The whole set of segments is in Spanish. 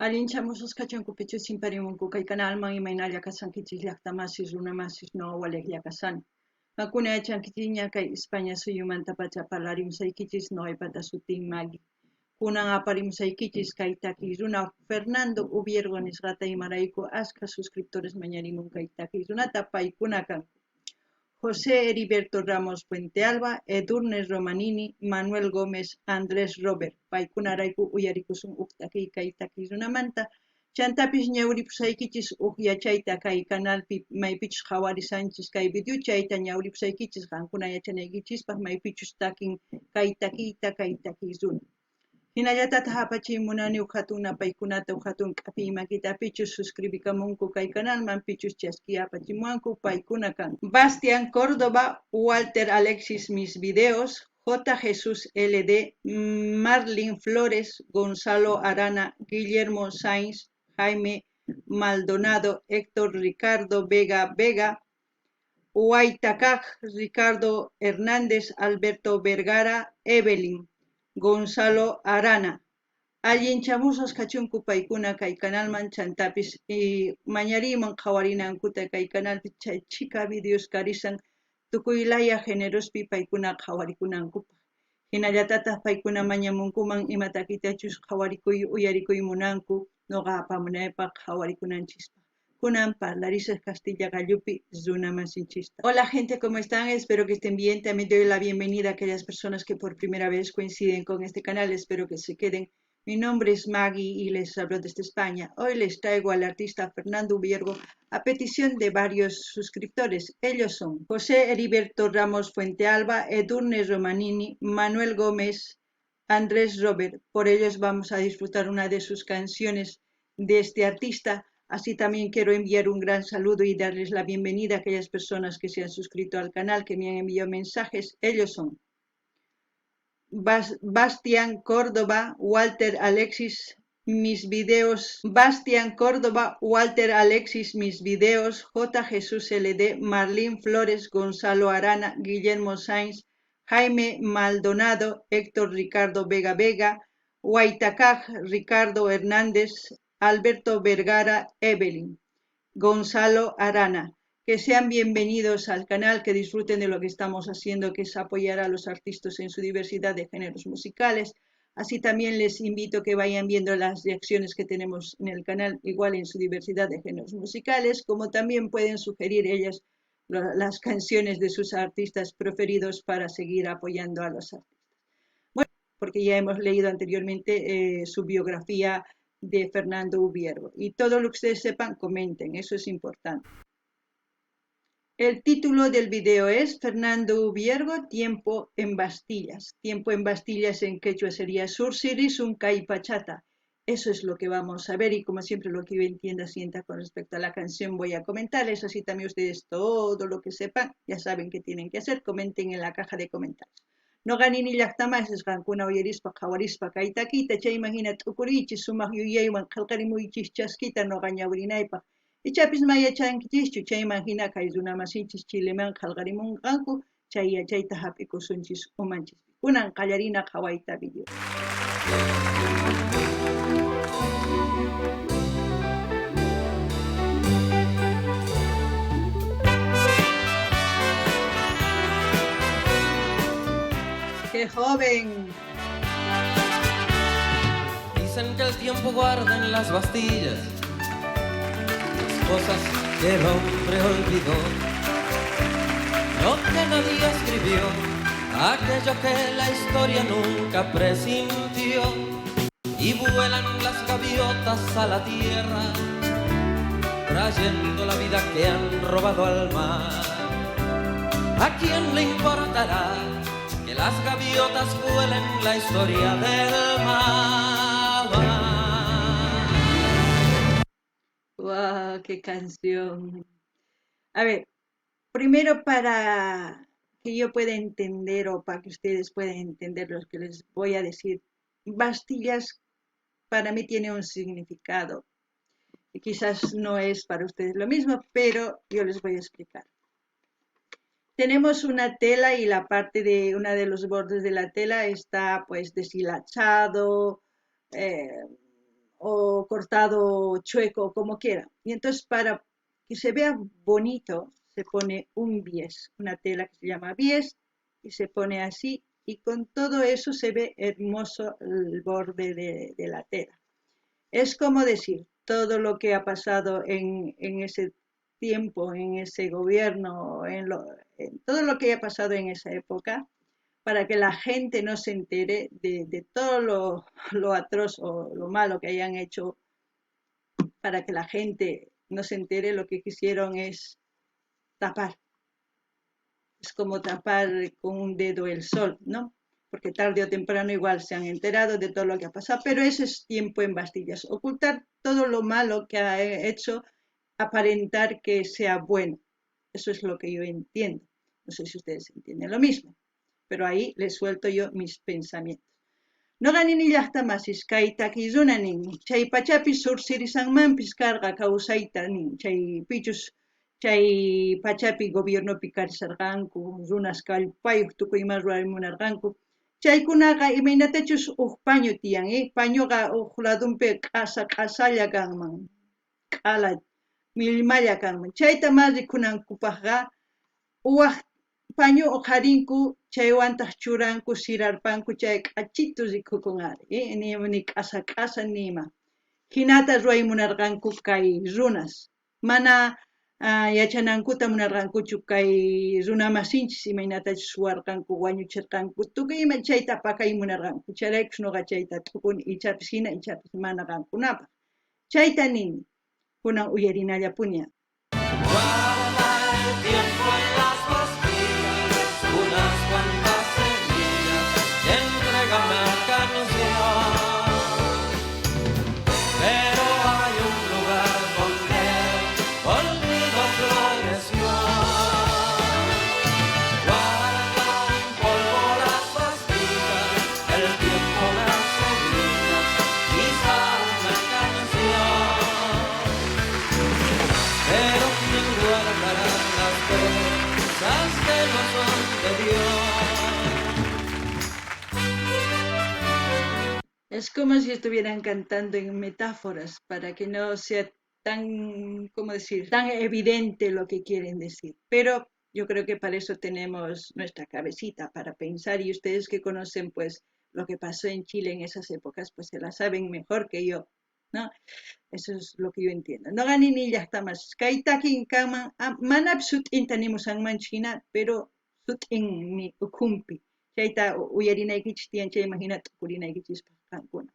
Alinchamusos kachankupichu simparimunku kay kanalman imaynalla kasankichis llaqtamasis runamasis no awalejlla kasan. Hakuna chankichiña kay España suyumanta pacha parlarimsaykichis noqaipata sutin Magui. Kunan aparimsaykichis kay takiy runa Fernando Ubiergo nisqata imarayku asqa suscriptores mañarimun kay takiy runata paykuna kan. José Heriberto Ramos Puentealba, Edurne Romanini, Manuel Gómez, Andrés Robert, paykunarayku uyarikusun uqtakiy kay takiy runamanta, chantapis ñawripusaykichis yachayta kay canalpi maypichus qhawarisanchis kay video chayta ñawripusaykichis qankuna yachanaykichispaq maypichus takin kay takiyta kay takiy runa. Hinallatata hapachiymunani hatuna paykunata hatun k'api imakitapichus suscribikamunku kay canalman pichus chaski apachimuanku paykuna kan. Bastian Córdoba, Walter Alexis Mis Videos, J. Jesús LD, Marlin Flores, Gonzalo Arana, Guillermo Sainz, Jaime Maldonado, Héctor Ricardo Vega Vega, Huaytacaj, Ricardo Hernández, Alberto Vergara, Evelyn, Gonzalo Arana. Allinchamusos kachunku paykuna kay canalman chantapis mañariman qhawarinankuta kay canalpi chika videos karisan tukuylaya generospi paykuna qhawarikunankupaq. Hinallatata paykuna mañamunkuman imatakitachus qhawarikuy uyarikuy munanku noqa apamunaypaq qhawarikunanchispa. Kunan parlarisas Castilla Gallupi runamasinchista. Hola gente, ¿cómo están? Espero que estén bien. También doy la bienvenida a aquellas personas que por primera vez coinciden con este canal. Espero que se queden. Mi nombre es Maggie y les hablo desde España. Hoy les traigo al artista Fernando Ubiergo a petición de varios suscriptores. Ellos son José Heriberto Ramos Fuentealba, Edurne Romanini, Manuel Gómez, Andrés Robert. Por ellos vamos a disfrutar una de sus canciones de este artista. Así también quiero enviar un gran saludo y darles la bienvenida a aquellas personas que se han suscrito al canal, que me han enviado mensajes. Ellos son Bastian Córdoba, Walter Alexis, Mis Videos, Bastian Córdoba, Walter Alexis, Mis Videos, J. Jesús LD, Marlín Flores, Gonzalo Arana, Guillermo Sainz, Jaime Maldonado, Héctor Ricardo Vega Vega, Huaytacaj, Ricardo Hernández, Alberto Vergara, Evelyn, Gonzalo Arana. Que sean bienvenidos al canal, que disfruten de lo que estamos haciendo, que es apoyar a los artistas en su diversidad de géneros musicales. Así también les invito a que vayan viendo las reacciones que tenemos en el canal, igual en su diversidad de géneros musicales, como también pueden sugerir ellas las canciones de sus artistas preferidos para seguir apoyando a los artistas. Bueno, porque ya hemos leído anteriormente su biografía de Fernando Ubiergo. Y todo lo que ustedes sepan, comenten, eso es importante. El título del video es Fernando Ubiergo, Tiempo en Bastillas. Tiempo en Bastillas en quechua sería Sursirisum Caipachata. Eso es lo que vamos a ver y como siempre lo que yo entienda, sienta con respecto a la canción voy a comentarles. Así también ustedes todo lo que sepan, ya saben qué tienen que hacer, comenten en la caja de comentarios. No ganini llaqtamas qankuna uyarispa qhawarispa kaytakita chay imagina t'ukurichis sumaq yuyaywan qillqarimuychis chaskita noqa ñawrinaypaq. Ichapis mayachankichis chayman hina kay runamasinchis Chileman qillqarimunqanku chay yachayta hap'ikusunchis umanchis. Kunan qallarina qhawayta video. ¡Qué joven! Dicen que el tiempo guarda en las bastillas cosas que el hombre olvidó, lo que nadie escribió, aquello que la historia nunca presintió, y vuelan las gaviotas a la tierra, trayendo la vida que han robado al mar. ¿A quién le importará que las gaviotas vuelen la historia del mar? ¡Wow! ¡Qué canción! A ver, primero para que yo pueda entender o para que ustedes puedan entender lo que les voy a decir, Bastillas para mí tiene un significado y quizás no es para ustedes lo mismo, pero yo les voy a explicar. Tenemos una tela y la parte de una de los bordes de la tela está pues deshilachado, o cortado chueco, como quiera. Y entonces para que se vea bonito se pone un bies, una tela que se llama bies, y se pone así, y con todo eso se ve hermoso el borde de la tela. Es como decir, todo lo que ha pasado en ese tiempo, en ese gobierno, en todo lo que ha pasado en esa época, para que la gente no se entere de todo lo atroz o lo malo que hayan hecho, para que la gente no se entere, lo que quisieron es tapar. Es como tapar con un dedo el sol, ¿no? Porque tarde o temprano igual se han enterado de todo lo que ha pasado, pero ese es tiempo en Bastillas, ocultar todo lo malo que ha hecho, aparentar que sea bueno. Eso es lo que yo entiendo. No sé si ustedes entienden lo mismo, pero ahí les suelto yo mis pensamientos. No ganin llaqtamasis kay takizunanin, chay pachapis sursirisanmanpis karqa kawsaytanin, chay pichus chay pachapi gobiernopi karisarqanku, runas kallpayuq tukuymanta rurarimunarqanku. Chaykunaqa imaynatachus paño tiyan, pañoqa ladunpi q'asalla kanman, q'ala millmalla kanman. Chayta mas rikunankupaqqa uwaq paño qarinku chaywantaq churanku sirarpanku chay k'achito rikukunari, ni q'asa nima. Hinata ruwaymunarqanku kay runas. Mana yachanankuta munarqankuchu kay runa masinchis imaynatachus suwarqanku, wañuchirqanku, tukuyma chayta paqaymunarqanku. Chayraykus nuqa chayta t'ukuni ichapis hina ichapis mana qankunapaq. Chayta nini, kunan uyarinallapuni. Guarda el tiempo en las pastillas, unas cuantas semillas, y entrega una canción. Pero hay un lugar donde olvido floreció. Guarda en polvo las pastillas, el tiempo las semillas, quizá una canción. Pero ¿quién guardará las cosas que no son de Dios? Es como si estuvieran cantando en metáforas para que no sea tan, ¿cómo decir?, tan evidente lo que quieren decir. Pero yo creo que para eso tenemos nuestra cabecita, para pensar, y ustedes que conocen pues lo que pasó en Chile en esas épocas, pues se la saben mejor que yo, ¿no? Eso es lo que yo entiendo. No ganin ni ya está más. Kaitakin kama manap sut intanimusan China, pero sut in ni ukumpi. Chaita uyarinaykichis tiyan chay imagina tukurinaykichis kankuna.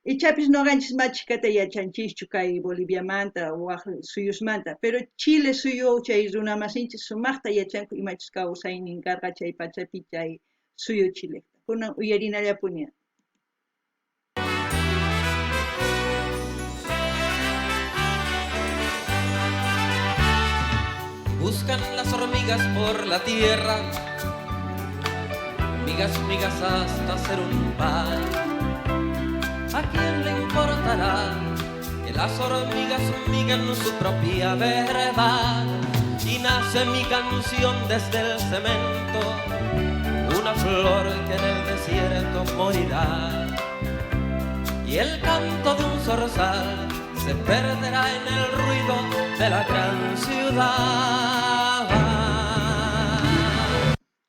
Ichapis no ganchis machikata yachanchis kay Bolivia manta o suyus manta, pero Chile suyo chay runa masinchis sumaqta yachanku imachis kawsaynin karqa chay pachapi chay suyo Chile. Kunan uyarinallapuni. Buscan las hormigas por la tierra, migas, migas hasta hacer un pan. ¿A quién le importará que las hormigas miguen su propia verdad? Y nace mi canción desde el cemento, una flor que en el desierto morirá. Y el canto de un zorzal se perderá en el ruido de la gran ciudad.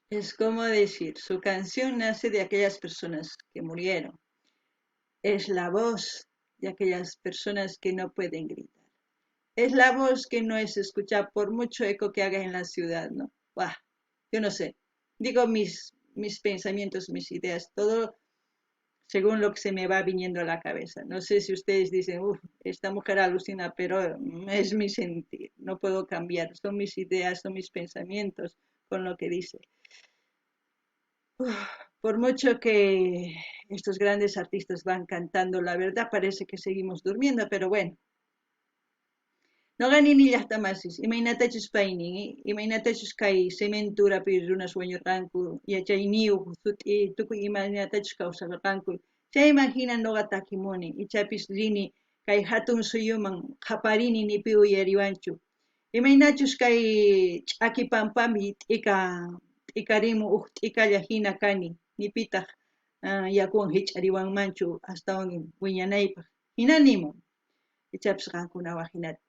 Es como decir, su canción nace de aquellas personas que murieron. Es la voz de aquellas personas que no pueden gritar. Es la voz que no es escuchada por mucho eco que haga en la ciudad, ¿no? Bah, yo no sé. Digo mis pensamientos, mis ideas, todo según lo que se me va viniendo a la cabeza. No sé si ustedes dicen, esta mujer alucina, pero es mi sentir, no puedo cambiar, son mis ideas, son mis pensamientos con lo que dice. Por mucho que estos grandes artistas van cantando, la verdad parece que seguimos durmiendo, pero bueno. No ganin ni hasta masis, imaynatachus painin, imaynatachus kay cementurapi runas wañurqanku, yachayniyu tukuy imaynatachus kawsarqanku. Chay imaginan noqa takimuni, ichapis rini kay hatun suyuman qaparini nipi uyariwanchu. Imaynachus kay ch'aki pampami t'ikarimu t'ikalla hina kani, nipitaq yakuwan hich'ariwanmanchu hasta wiñanaypaq. hinanimun ichapish qankunawan hinata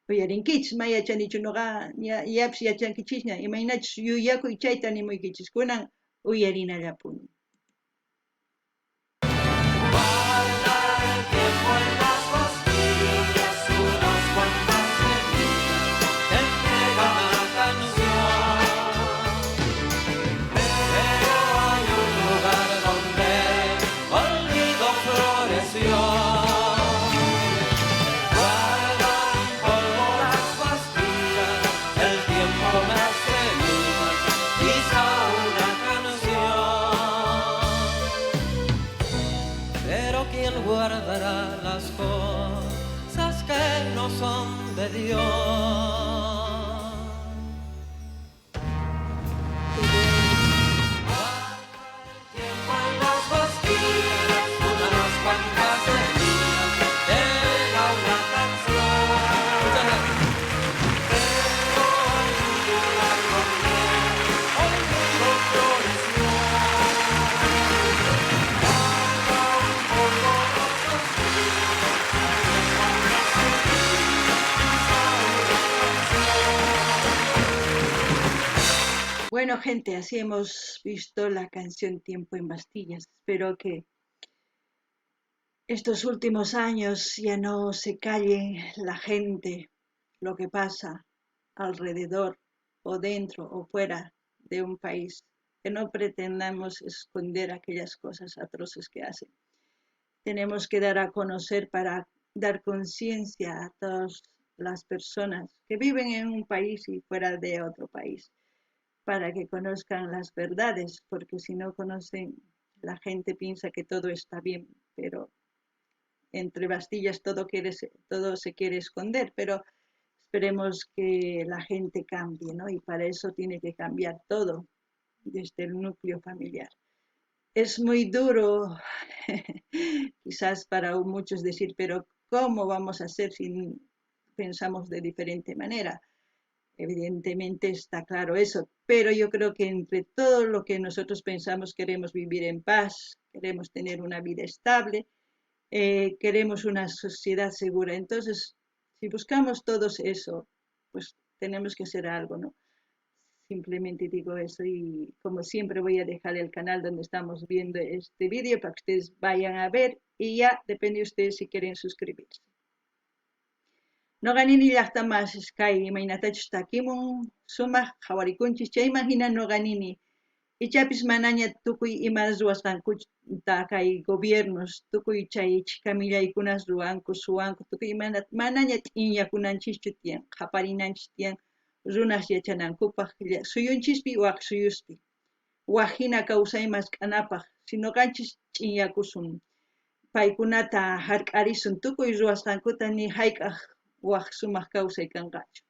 uyarinkichis mayachanichu nuqa yapish yachankichisña imaynachus yuyakuy chayta nimuykichis kunan uyarinallapuni. Guardará las cosas que no son de Dios. Bueno, gente, así hemos visto la canción Tiempo en Bastillas. Espero que estos últimos años ya no se calle la gente lo que pasa alrededor o dentro o fuera de un país, que no pretendamos esconder aquellas cosas atroces que hacen. Tenemos que dar a conocer para dar conciencia a todas las personas que viven en un país y fuera de otro país, para que conozcan las verdades, porque si no conocen, la gente piensa que todo está bien, pero entre Bastillas todo se quiere esconder, pero esperemos que la gente cambie, ¿no? Y para eso tiene que cambiar todo, desde el núcleo familiar. Es muy duro, quizás para muchos decir, pero ¿cómo vamos a hacer si pensamos de diferente manera? Evidentemente está claro eso, pero yo creo que entre todo lo que nosotros pensamos queremos vivir en paz, queremos tener una vida estable, queremos una sociedad segura. Entonces, si buscamos todos eso, pues tenemos que hacer algo, ¿no? Simplemente digo eso y como siempre voy a dejar el canal donde estamos viendo este vídeo para que ustedes vayan a ver y ya depende de ustedes si quieren suscribirse. Noqanini llaqtamas kay imaynatachus takimun sumaq qhawarikunchis chayman hina noqanini ichapis manaña tukuy ima ruwasqankuta kay gobiernos tukuy chay chikamilaykunas ruwanku suwanku tukuy manaña t'inyakunanchischu tiyan qaparinanchis tiyan runas yachanankupaq suyunchispi waq suyuspi waq hina kawsaymas k'anapaq sinoqanchis t'inyakusun paykunata hark'arisun tukuy ruwasqankuta ni hayk'aq waq sumaq kawsay kanqachu.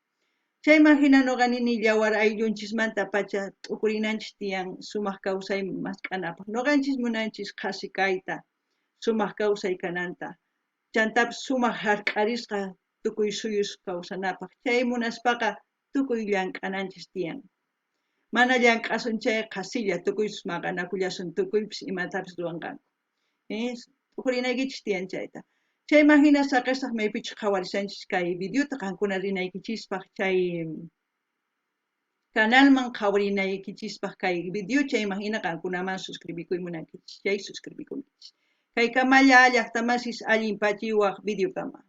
Chayman hina noqanini llawar ayllunchismanta pacha t'ukurinanchis tiyan sumaq kawsay mask'anapaq. Noqanchis munanchis qasi kayta sumaq kawsay kananta. Chantapis sumaq hark'arisqa tukuy suyus kawsanapaq. Chay munaspaqa tukuy llank'ananchis tiyan. Mana llank'asun chay qasilla tukuy maqanakullasun tukuypis imatapis ruwanqanku. T'ukurinaykichis tiyan chayta. Chayman hina saqisaq maypichus qhawarishanchis kay videota qankuna rinaykichispaq chay canalman qhawarinaykichispaq kay video chayman hina qankunaman suscribikuy munankichis chay suscribikunkichis. Kay kamalla llaqtamasis allin pachiwaq video kama.